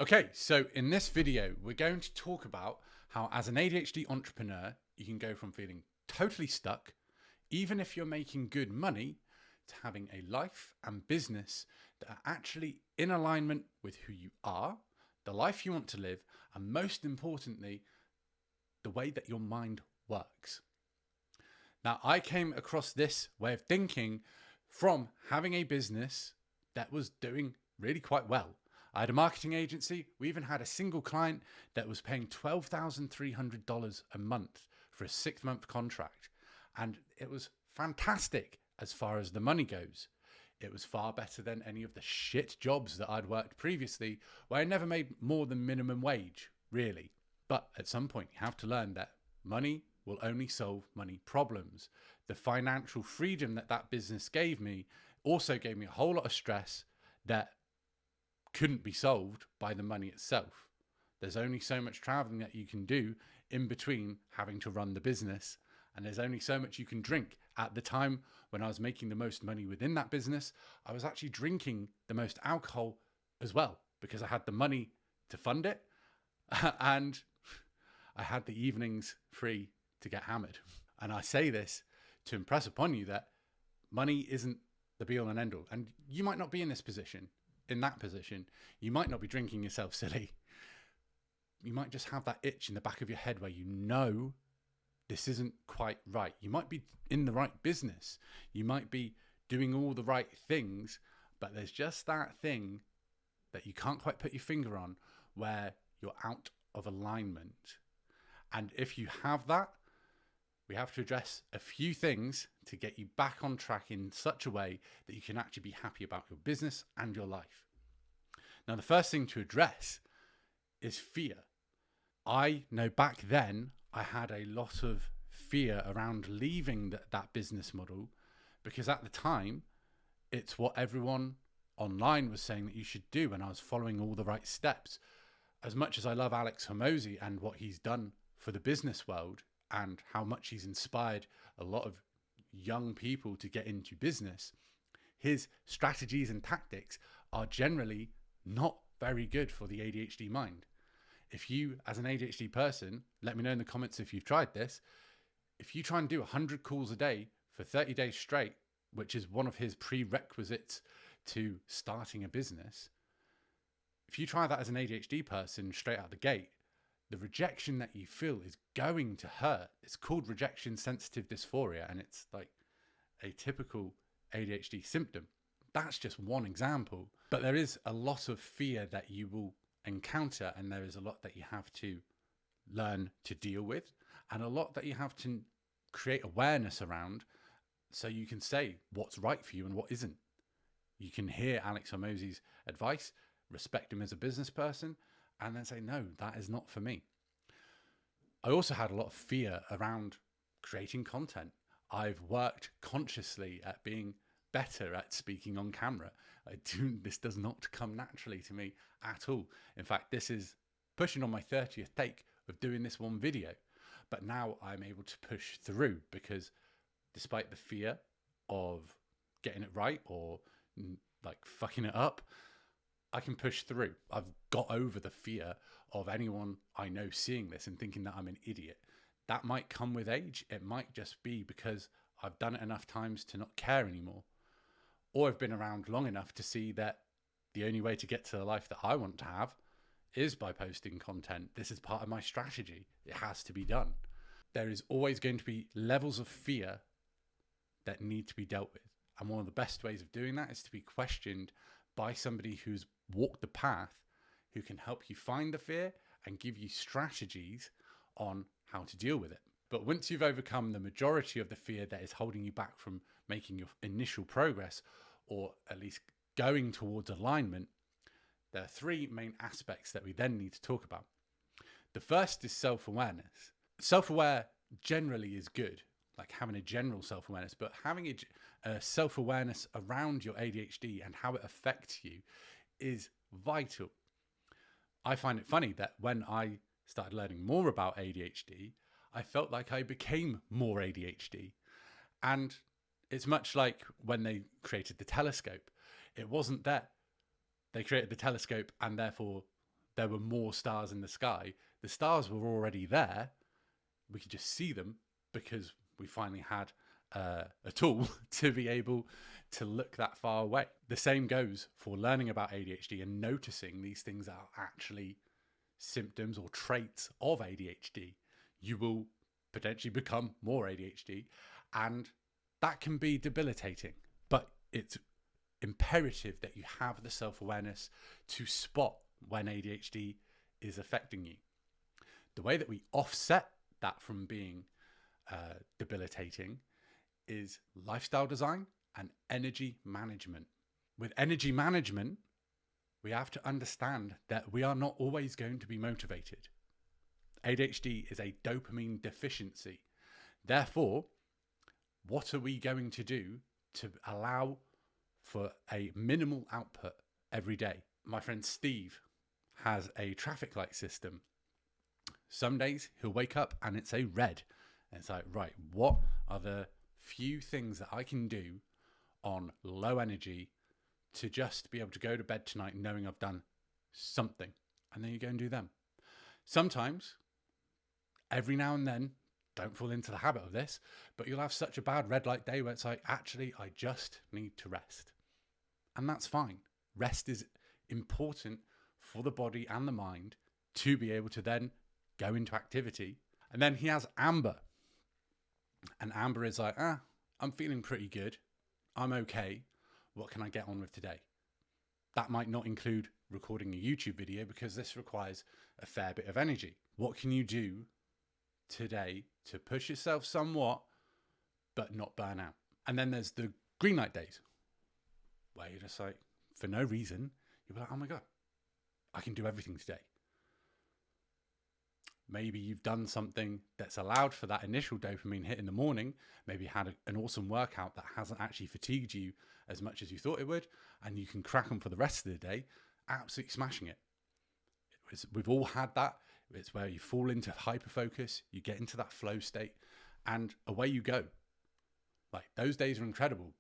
Okay, so in this video, we're going to talk about how as an ADHD entrepreneur, you can go from feeling totally stuck, even if you're making good money, to having a life and business that are actually in alignment with who you are, the life you want to live, and most importantly, the way that your mind works. Now, I came across this way of thinking from having a business that was doing really quite well. I had a marketing agency. We even had a single client that was paying $12,300 a month for a 6-month contract. And it was fantastic as far as the money goes. It was far better than any of the shit jobs that I'd worked previously, where I never made more than minimum wage, really. But at some point, you have to learn that money will only solve money problems. The financial freedom that that business gave me also gave me a whole lot of stress that couldn't be solved by the money itself. There's only so much traveling that you can do in between having to run the business, and there's only so much you can drink. At the time when I was making the most money within that business, I was actually drinking the most alcohol as well, because I had the money to fund it and I had the evenings free to get hammered. And I say this to impress upon you that money isn't the be all and end all. And you might not be in this position. In that position, you might not be drinking yourself silly. You might just have that itch in the back of your head where you know this isn't quite right. You might be in the right business. You might be doing all the right things, but there's just that thing that you can't quite put your finger on where you're out of alignment. And if you have that, we have to address a few things to get you back on track in such a way that you can actually be happy about your business and your life. Now, the first thing to address is fear. I know back then I had a lot of fear around leaving that business model, because at the time, it's what everyone online was saying that you should do, and I was following all the right steps. As much as I love Alex Hormozi and what he's done for the business world, and how much he's inspired a lot of young people to get into business, his strategies and tactics are generally not very good for the ADHD mind. If you, as an ADHD person, let me know in the comments if you've tried this, if you try and do 100 calls a day for 30 days straight, which is one of his prerequisites to starting a business, if you try that as an ADHD person straight out the gate, the rejection that you feel is going to hurt. It's called rejection sensitive dysphoria, and it's like a typical ADHD symptom. That's just one example, but there is a lot of fear that you will encounter, and there is a lot that you have to learn to deal with, and a lot that you have to create awareness around so you can say what's right for you and what isn't. You can hear Alex Hormozi's advice, respect him as a business person, and then say, no, that is not for me. I also had a lot of fear around creating content. I've worked consciously at being better at speaking on camera. This does not come naturally to me at all. In fact, this is pushing on my 30th take of doing this one video. But now I'm able to push through, because despite the fear of getting it right or like fucking it up, I can push through. I've got over the fear of anyone I know seeing this and thinking that I'm an idiot. That might come with age. It might just be because I've done it enough times to not care anymore. Or I've been around long enough to see that the only way to get to the life that I want to have is by posting content. This is part of my strategy. It has to be done. There is always going to be levels of fear that need to be dealt with. And one of the best ways of doing that is to be questioned by somebody who's walked the path, who can help you find the fear and give you strategies on how to deal with it. But once you've overcome the majority of the fear that is holding you back from making your initial progress, or at least going towards alignment, there are 3 main aspects that we then need to talk about. The first is self-awareness. Self-aware generally is good, like having a general self-awareness, but having a self-awareness around your ADHD and how it affects you is vital. I find it funny that when I started learning more about ADHD, I felt like I became more ADHD. And it's much like when they created the telescope. It wasn't that they created the telescope and therefore there were more stars in the sky. The stars were already there. We could just see them because we finally had a tool to be able to look that far away. The same goes for learning about ADHD and noticing these things are actually symptoms or traits of ADHD. You will potentially become more ADHD, and that can be debilitating, but it's imperative that you have the self-awareness to spot when ADHD is affecting you. The way that we offset that from being debilitating is lifestyle design and energy management. With energy management, we have to understand that we are not always going to be motivated. ADHD is a dopamine deficiency. Therefore, what are we going to do to allow for a minimal output every day? My friend Steve has a traffic light system. Some days he'll wake up and it's a red. And it's like, right, what are the few things that I can do on low energy to just be able to go to bed tonight knowing I've done something? And then you go and do them. Sometimes, every now and then, don't fall into the habit of this, but you'll have such a bad red light day where it's like, actually, I just need to rest. And that's fine. Rest is important for the body and the mind to be able to then go into activity. And then he has Amber. And Amber is like, I'm feeling pretty good. I'm okay. What can I get on with today? That might not include recording a YouTube video because this requires a fair bit of energy. What can you do today to push yourself somewhat, but not burn out? And then there's the green light days where you're just like, for no reason, you're like, oh my God, I can do everything today. Maybe you've done something that's allowed for that initial dopamine hit in the morning. Maybe you had an awesome workout that hasn't actually fatigued you as much as you thought it would, and you can crack on for the rest of the day, absolutely smashing it. We've all had that. It's where you fall into hyperfocus, you get into that flow state, and away you go. Like, those days are incredible.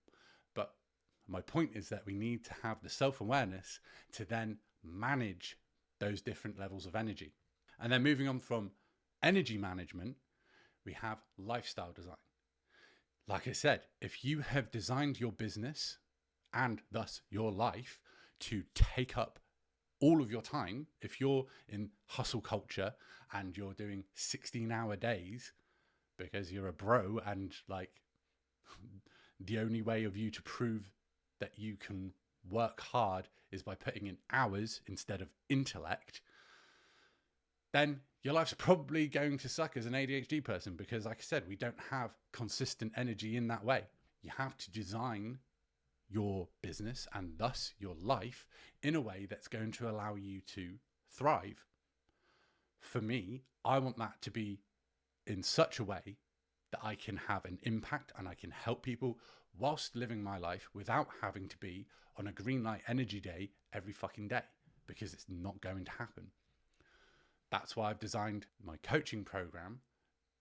But my point is that we need to have the self-awareness to then manage those different levels of energy. And then moving on from energy management, we have lifestyle design. Like I said, if you have designed your business and thus your life to take up all of your time, if you're in hustle culture and you're doing 16-hour days because you're a bro and like the only way of you to prove that you can work hard is by putting in hours instead of intellect, then your life's probably going to suck as an ADHD person because, like I said, we don't have consistent energy in that way. You have to design your business and thus your life in a way that's going to allow you to thrive. For me, I want that to be in such a way that I can have an impact and I can help people whilst living my life without having to be on a green light energy day every fucking day, because it's not going to happen. That's why I've designed my coaching program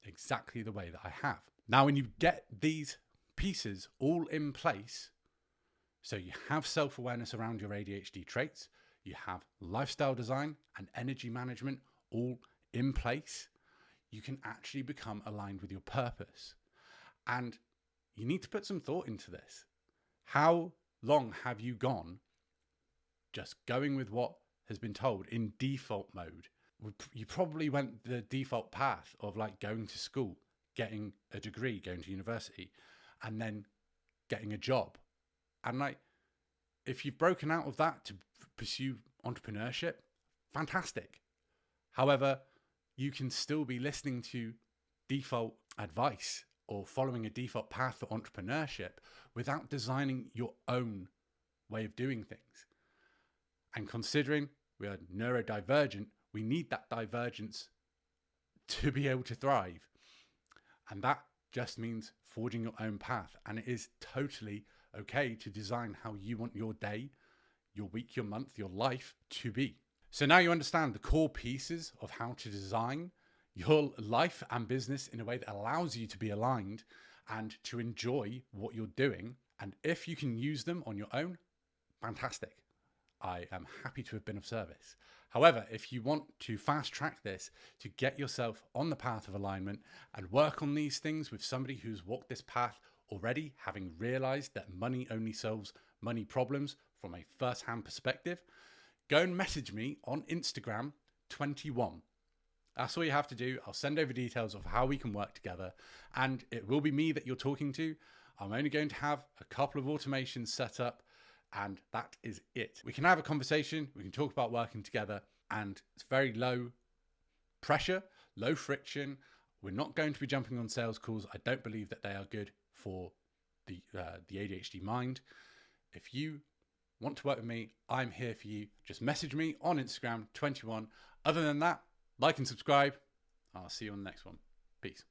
exactly the way that I have. Now, when you get these pieces all in place, so you have self-awareness around your ADHD traits, you have lifestyle design and energy management all in place, you can actually become aligned with your purpose. And you need to put some thought into this. How long have you gone just going with what has been told in default mode? You probably went the default path of like going to school, getting a degree, going to university, and then getting a job. And like, if you've broken out of that to pursue entrepreneurship, fantastic. However, you can still be listening to default advice or following a default path for entrepreneurship without designing your own way of doing things. And considering we are neurodivergent, we need that divergence to be able to thrive. And that just means forging your own path. And it is totally okay to design how you want your day, your week, your month, your life to be. So now you understand the core pieces of how to design your life and business in a way that allows you to be aligned and to enjoy what you're doing. And if you can use them on your own, fantastic. I am happy to have been of service. However, if you want to fast track this to get yourself on the path of alignment and work on these things with somebody who's walked this path already, having realized that money only solves money problems from a first-hand perspective, go and message me on Instagram 21. That's all you have to do. I'll send over details of how we can work together, and it will be me that you're talking to. I'm only going to have a couple of automations set up, and that is it. We can have a conversation, we can talk about working together, and it's very low pressure, low friction. We're not going to be jumping on sales calls. I don't believe that they are good for the ADHD mind. If you want to work with me, I'm here for you. Just message me on Instagram 21. Other than that, like and subscribe. I'll see you on the next one. Peace.